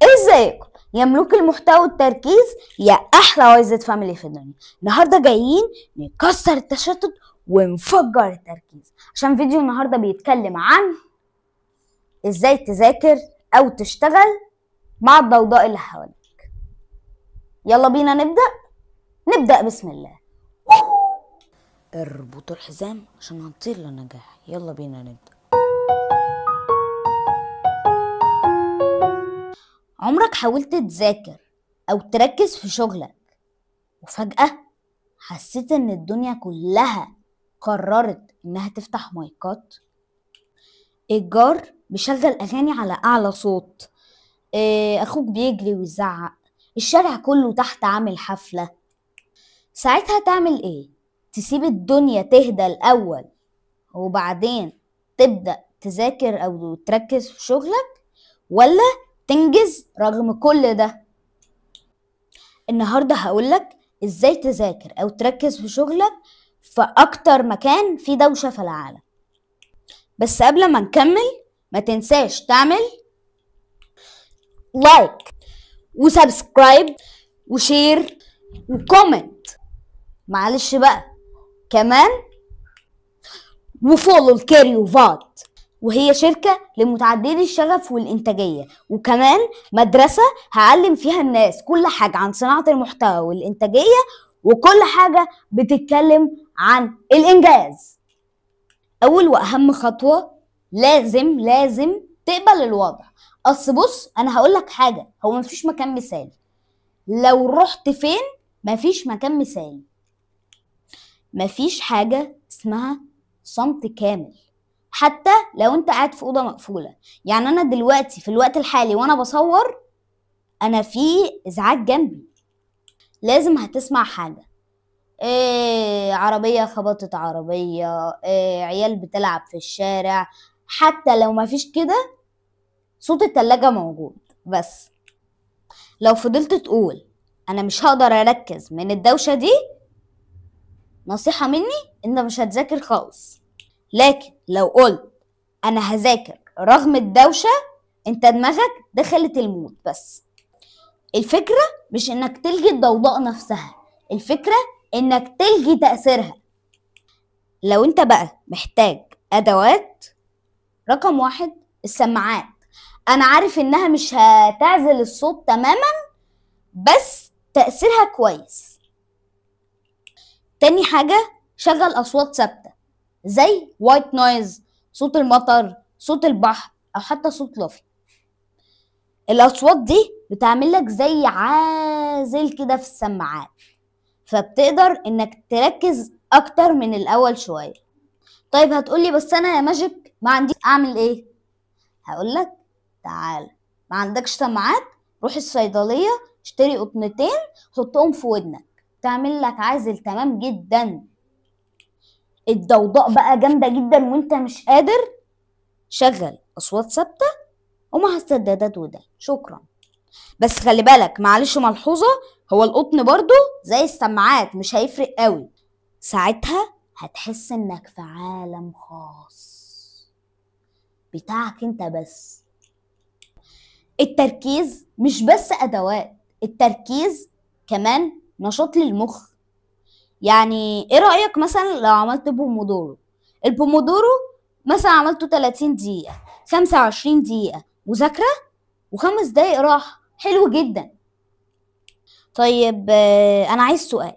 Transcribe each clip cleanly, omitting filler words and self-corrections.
ازيكم يا ملوك المحتوى والتركيز، يا احلى وايزد فاميلي في الدنيا. النهارده جايين نكسر التشتت ونفجر التركيز، عشان فيديو النهارده بيتكلم عن ازاي تذاكر او تشتغل مع الضوضاء اللي حواليك. يلا بينا نبدأ بسم الله. اربطوا الحزام عشان هنطير للنجاح. يلا بينا نبدأ. عمرك حاولت تذاكر أو تركز في شغلك وفجأة حسيت إن الدنيا كلها قررت إنها تفتح مايكات؟ الجار بيشغل أغاني على أعلى صوت، أخوك بيجري ويزعق، الشارع كله تحت عامل حفلة. ساعتها تعمل إيه؟ تسيب الدنيا تهدى الأول وبعدين تبدأ تذاكر أو تركز في شغلك، ولا تنجز رغم كل ده؟ النهاردة هقولك ازاي تذاكر او تركز في شغلك في اكتر مكان فيه دوشة في العالم. بس قبل ما نكمل ما تنساش تعمل لايك وسبسكرايب وشير وكومنت، معلش بقى كمان، وفولو الكاريو فات، وهي شركة لمتعددي الشغف والإنتاجية، وكمان مدرسة هعلم فيها الناس كل حاجة عن صناعة المحتوى والإنتاجية، وكل حاجة بتتكلم عن الإنجاز. أول وأهم خطوة لازم تقبل الوضع. أصل بص، أنا هقولك حاجة، هو مفيش مكان مثالي. لو رحت فين مفيش مكان مثالي. مفيش حاجة اسمها صمت كامل حتى لو انت قاعد في اوضه مقفوله. يعني انا دلوقتي في الوقت الحالي وانا بصور انا في ازعاج جنبي، لازم هتسمع حاجه، عربيه خبطت عربيه، عيال بتلعب في الشارع، حتى لو مفيش كده صوت التلاجة موجود. بس لو فضلت تقول انا مش هقدر اركز من الدوشه دي، نصيحه مني انت مش هتذاكر خالص. لكن لو قلت انا هذاكر رغم الدوشة، انت دماغك دخلت المود. بس الفكرة مش انك تلغي الضوضاء نفسها، الفكرة انك تلغي تأثيرها. لو انت بقى محتاج ادوات، رقم 1 السماعات. انا عارف انها مش هتعزل الصوت تماما بس تأثيرها كويس. تاني حاجة شغل اصوات ثابتة زي وايت نويز، صوت المطر، صوت البحر، او حتى صوت لوفي. الاصوات دي بتعمل لك زي عازل كده في السماعات، فبتقدر انك تركز اكتر من الاول شويه. طيب هتقولي بس انا يا ماجيك ما عندي، اعمل ايه؟ هقولك تعال، ما عندكش سماعات؟ روح الصيدليه اشتري قطنتين حطهم في ودنك، تعمل لك عازل تمام جدا. الضوضاء بقى جامده جدا وانت مش قادر، شغل اصوات ثابته ومع السدادات وده. شكرا. بس خلي بالك، معلش ملحوظة، هو القطن برضو زي السماعات مش هيفرق قوي. ساعتها هتحس انك في عالم خاص بتاعك انت بس. التركيز مش بس ادوات، التركيز كمان نشاط للمخ. يعني ايه رأيك مثلا لو عملت بومودورو؟ البومودورو مثلا عملته 30 دقيقة، 25 دقيقة مذاكرة و5 دقايق راحة. حلو جدا. طيب انا عايز سؤال،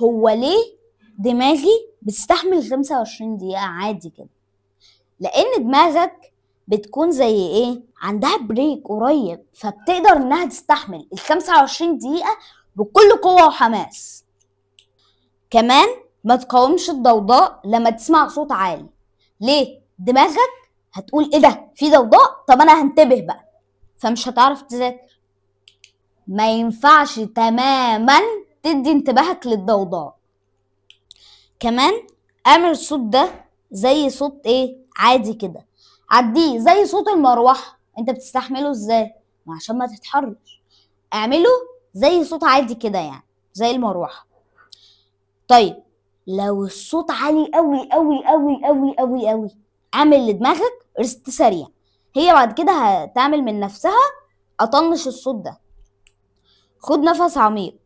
هو ليه دماغي بتستحمل 25 دقيقة عادي كده؟ لان دماغك بتكون زي ايه، عندها بريك قريب، فبتقدر انها تستحمل ال 25 دقيقة بكل قوة وحماس. كمان ما تقاومش الضوضاء لما تسمع صوت عالي. ليه؟ دماغك هتقول ايه ده، في ضوضاء، طب انا هنتبه بقى، فمش هتعرف تذاكر. ما ينفعش تماما تدي انتباهك للضوضاء. كمان اعمل الصوت ده زي صوت ايه عادي كده، عديه زي صوت المروحة. انت بتستحمله ازاي؟ ما عشان ما تتحرش. اعمله زي صوت عادي كده، يعني زي المروحة. طيب لو الصوت عالي قوي قوي قوي قوي قوي، اعمل لدماغك ريست سريع، هي بعد كده هتعمل من نفسها اطنش الصوت ده. خد نفس عميق،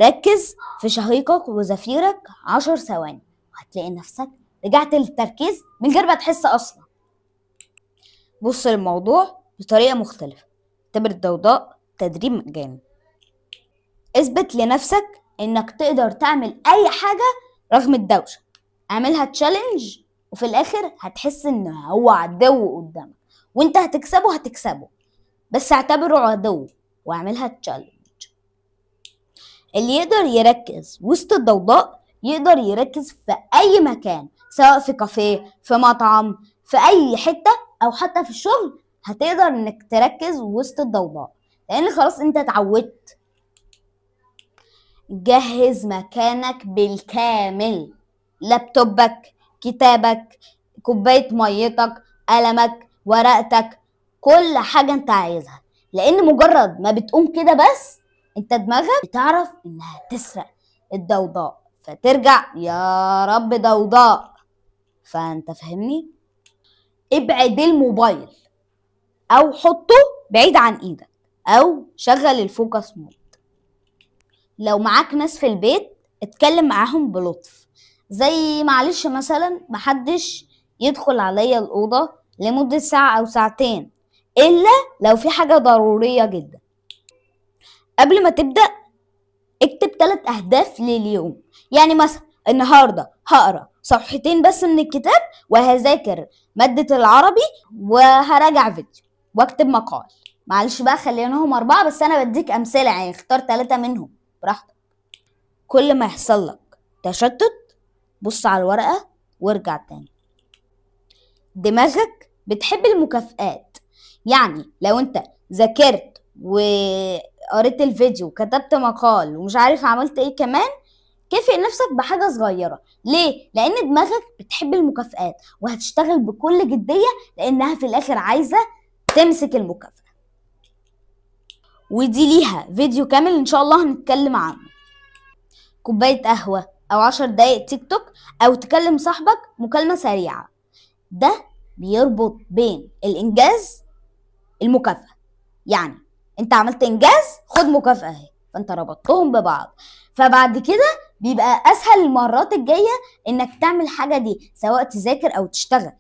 ركز في شهيقك وزفيرك 10 ثواني، وهتلاقي نفسك رجعت للتركيز من غير ما تحس اصلا. بص للموضوع بطريقة مختلفة، اعتبر الضوضاء تدريب مجاني. اثبت لنفسك انك تقدر تعمل اي حاجة رغم الدوشة. اعملها تشالنج، وفي الاخر هتحس ان هو عدو قدامك وانت هتكسبه، بس اعتبره عدو واعملها تشالنج. اللي يقدر يركز وسط الضوضاء يقدر يركز في اي مكان، سواء في كافيه، في مطعم، في اي حتة، او حتى في الشغل. هتقدر انك تركز وسط الضوضاء لان خلاص انت اتعودت. جهز مكانك بالكامل، لابتوبك، كتابك، كوباية ميتك، قلمك، ورقتك، كل حاجة انت عايزها. لان مجرد ما بتقوم كده بس انت دماغك بتعرف انها تسرق الضوضاء، فترجع يا رب ضوضاء. فانت فهمني؟ ابعد الموبايل او حطه بعيد عن ايدك او شغل الفوكس مود. لو معاك ناس في البيت اتكلم معاهم بلطف، زي معلش مثلا محدش يدخل عليا الأوضة لمدة ساعة أو ساعتين إلا لو في حاجة ضرورية جدا. قبل ما تبدأ اكتب 3 أهداف لليوم، يعني مثلا النهاردة هقرأ صفحتين بس من الكتاب، وهذاكر مادة العربي، وهراجع فيديو، واكتب مقال. معلش بقى خليناهم 4 بس أنا بديك أمثلة، يعني اختار 3 منهم براحتك. كل ما يحصل لك تشتت بص على الورقة وارجع تاني. دماغك بتحب المكافآت، يعني لو انت ذاكرت وقريت الفيديو وكتبت مقال ومش عارف عملت ايه كمان، كافئ نفسك بحاجة صغيرة. ليه؟ لأن دماغك بتحب المكافآت وهتشتغل بكل جدية لأنها في الآخر عايزة تمسك المكافأة. ودي ليها فيديو كامل إن شاء الله هنتكلم عنه. كوباية قهوة أو 10 دقايق تيك توك أو تكلم صاحبك مكالمة سريعة، ده بيربط بين الإنجاز المكافأة. يعني أنت عملت إنجاز خد مكافأة اهي، فأنت ربطتهم ببعض. فبعد كده بيبقى أسهل المرات الجاية إنك تعمل حاجة دي، سواء تذاكر أو تشتغل.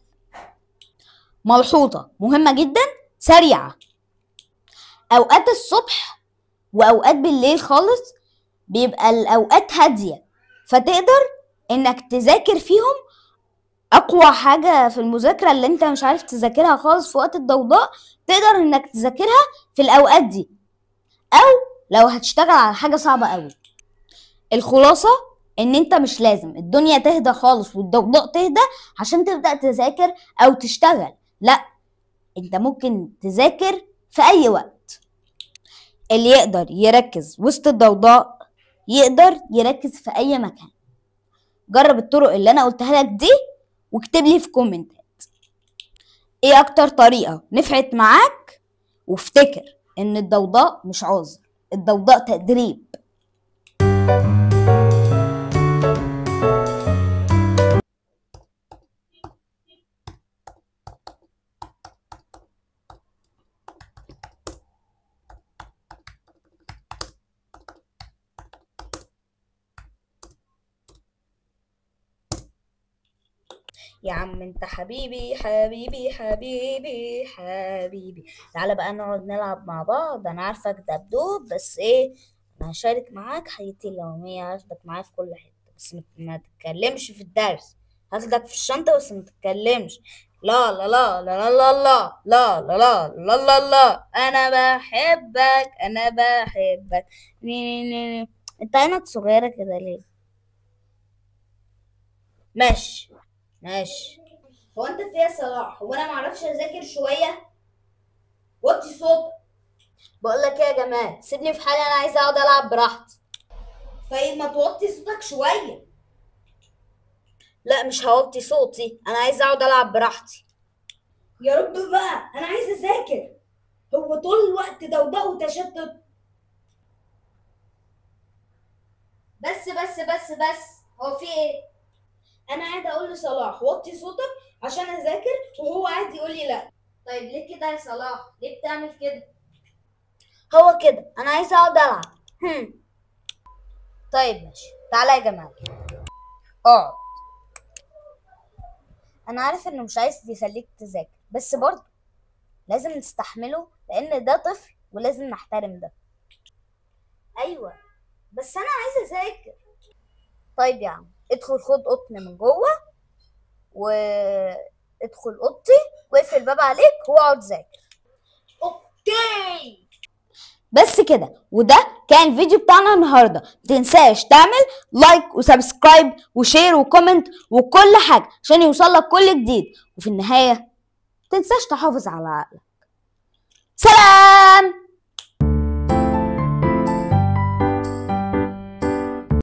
ملحوظة مهمة جدا سريعة، أوقات الصبح وأوقات بالليل خالص بيبقى الأوقات هادية، فتقدر إنك تذاكر فيهم. أقوى حاجة في المذاكرة اللي أنت مش عارف تذاكرها خالص في وقت الضوضاء تقدر إنك تذاكرها في الأوقات دي، أو لو هتشتغل على حاجة صعبة قوي. الخلاصة إن أنت مش لازم الدنيا تهدى خالص والضوضاء تهدى عشان تبدأ تذاكر أو تشتغل، لأ، أنت ممكن تذاكر في أي وقت. اللي يقدر يركز وسط الضوضاء يقدر يركز في أي مكان. جرب الطرق اللي أنا قلتها لك دي واكتب لي في كومنتات ايه اكتر طريقة نفعت معاك، وافتكر ان الضوضاء مش عذر، الضوضاء تدريب. يا عم انت حبيبي حبيبي حبيبي حبيبي، تعالى بقى نقعد نلعب مع بعض. انا عارفك دبدوب بس ايه، انا هشارك معاك حياتي اليومية، هاخدك معايا في كل حتة بس ما تتكلمش في الدرس. هاخدك في الشنطة بس ما تتكلمش. لا لا لا لا لا لا لا لا لا لا لا لا، انا بحبك انا بحبك. انت عينك صغيرة كده ليه؟ ماشي ماشي. هو انت فيها صلاح؟ هو انا معرفش اذاكر شويه؟ وطي صوتك. بقول لك ايه يا جماعه، سيبني في حالي، انا عايزه اقعد العب براحتي. طيب ما توطي صوتك شويه. لا مش هوطي صوتي، انا عايزه اقعد العب براحتي. يا رب بقى انا عايزه اذاكر، هو طول الوقت ضوضاء وتشتت. بس هو في ايه؟ انا قاعده اقول لصلاح وطي صوتك عشان اذاكر، وهو قاعد يقول لي لا. طيب ليه كده يا صلاح؟ ليه بتعمل كده؟ هو كده انا عايزه اقعد العب. طيب ماشي، تعالى يا جمال اقعد. انا عارف انه مش عايز يخليك تذاكر، بس برضه لازم نستحمله لان ده طفل ولازم نحترم ده. ايوه بس انا عايزه اذاكر. طيب يا عم ادخل خد قطن من جوه، وادخل اوضتي واقفل الباب عليك واقعد ذاكر. اوكي. بس كده، وده كان الفيديو بتاعنا النهارده. متنساش تعمل لايك وسبسكرايب وشير وكومنت وكل حاجه عشان يوصلك كل جديد، وفي النهايه متنساش تحافظ على عقلك. سلام.